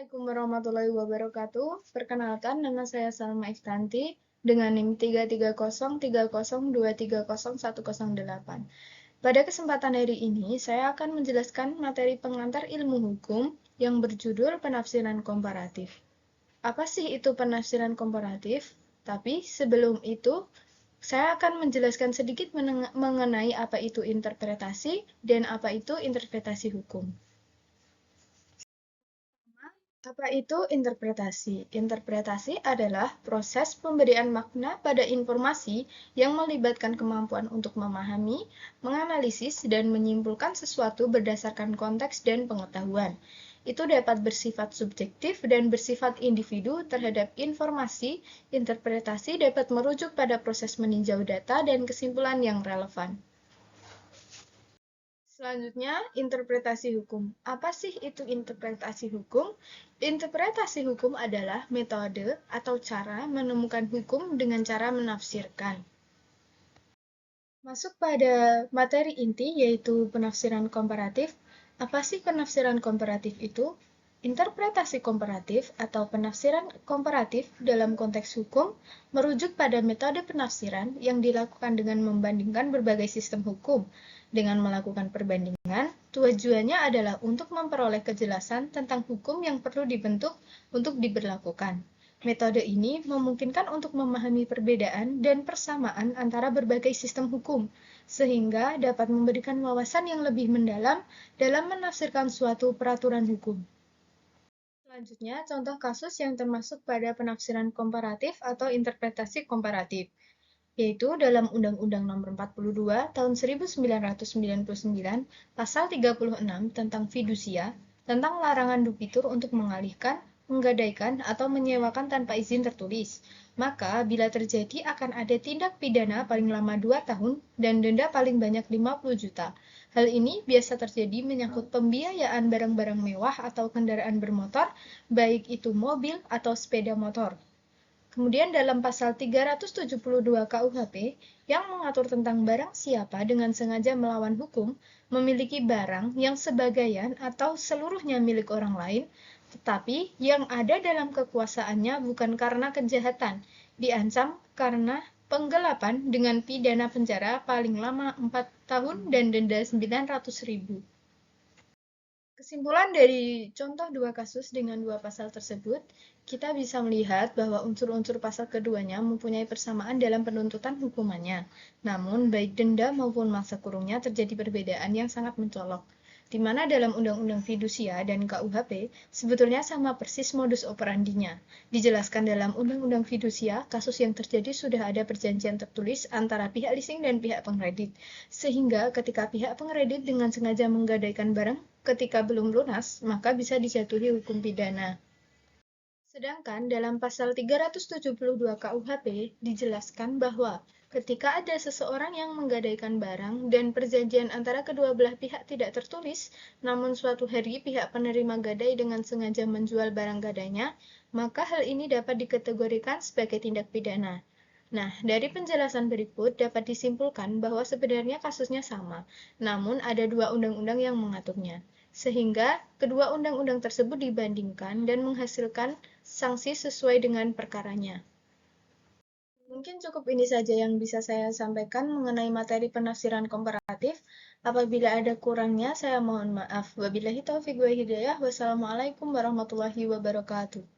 Assalamualaikum warahmatullahi wabarakatuh. Perkenalkan, nama saya Salma Iftanti dengan NIM 33030230108. Pada kesempatan hari ini, saya akan menjelaskan materi pengantar ilmu hukum yang berjudul penafsiran komparatif. Apa sih itu penafsiran komparatif? Tapi sebelum itu, saya akan menjelaskan sedikit mengenai apa itu interpretasi dan apa itu interpretasi hukum. Apa itu interpretasi? Interpretasi adalah proses pemberian makna pada informasi yang melibatkan kemampuan untuk memahami, menganalisis, dan menyimpulkan sesuatu berdasarkan konteks dan pengetahuan. Itu dapat bersifat subjektif dan bersifat individu terhadap informasi. Interpretasi dapat merujuk pada proses meninjau data dan kesimpulan yang relevan. Selanjutnya, interpretasi hukum. Apa sih itu interpretasi hukum? Interpretasi hukum adalah metode atau cara menemukan hukum dengan cara menafsirkan. Masuk pada materi inti, yaitu penafsiran komparatif. Apa sih penafsiran komparatif itu? Interpretasi komparatif atau penafsiran komparatif dalam konteks hukum merujuk pada metode penafsiran yang dilakukan dengan membandingkan berbagai sistem hukum. Dengan melakukan perbandingan, tujuannya adalah untuk memperoleh kejelasan tentang hukum yang perlu dibentuk untuk diberlakukan. Metode ini memungkinkan untuk memahami perbedaan dan persamaan antara berbagai sistem hukum, sehingga dapat memberikan wawasan yang lebih mendalam dalam menafsirkan suatu peraturan hukum. Selanjutnya, contoh kasus yang termasuk pada penafsiran komparatif atau interpretasi komparatif, yaitu dalam Undang-Undang Nomor 42 Tahun 1999, Pasal 36 tentang fidusia, tentang larangan debitur untuk mengalihkan, menggadaikan, atau menyewakan tanpa izin tertulis. Maka, bila terjadi akan ada tindak pidana paling lama 2 tahun dan denda paling banyak 50 juta. Hal ini biasa terjadi menyangkut pembiayaan barang-barang mewah atau kendaraan bermotor, baik itu mobil atau sepeda motor. Kemudian dalam pasal 372 KUHP yang mengatur tentang barang siapa dengan sengaja melawan hukum memiliki barang yang sebagian atau seluruhnya milik orang lain, tetapi yang ada dalam kekuasaannya bukan karena kejahatan, diancam karena penggelapan dengan pidana penjara paling lama 4 tahun dan denda 900.000. Kesimpulan dari contoh dua kasus dengan dua pasal tersebut, kita bisa melihat bahwa unsur-unsur pasal keduanya mempunyai persamaan dalam penuntutan hukumannya. Namun, baik denda maupun masa kurungnya terjadi perbedaan yang sangat mencolok, di mana dalam Undang-Undang Fidusia dan KUHP sebetulnya sama persis modus operandinya. Dijelaskan dalam Undang-Undang Fidusia, kasus yang terjadi sudah ada perjanjian tertulis antara pihak leasing dan pihak pengkredit, sehingga ketika pihak pengkredit dengan sengaja menggadaikan barang ketika belum lunas, maka bisa dijatuhi hukum pidana. Sedangkan dalam pasal 372 KUHP dijelaskan bahwa ketika ada seseorang yang menggadaikan barang dan perjanjian antara kedua belah pihak tidak tertulis, namun suatu hari pihak penerima gadai dengan sengaja menjual barang gadainya, maka hal ini dapat dikategorikan sebagai tindak pidana. Nah, dari penjelasan berikut dapat disimpulkan bahwa sebenarnya kasusnya sama, namun ada dua undang-undang yang mengaturnya, sehingga kedua undang-undang tersebut dibandingkan dan menghasilkan sanksi sesuai dengan perkaranya. Mungkin cukup ini saja yang bisa saya sampaikan mengenai materi penafsiran komparatif. Apabila ada kurangnya, saya mohon maaf. Wabillahi taufiq wa hidayah. Wassalamualaikum warahmatullahi wabarakatuh.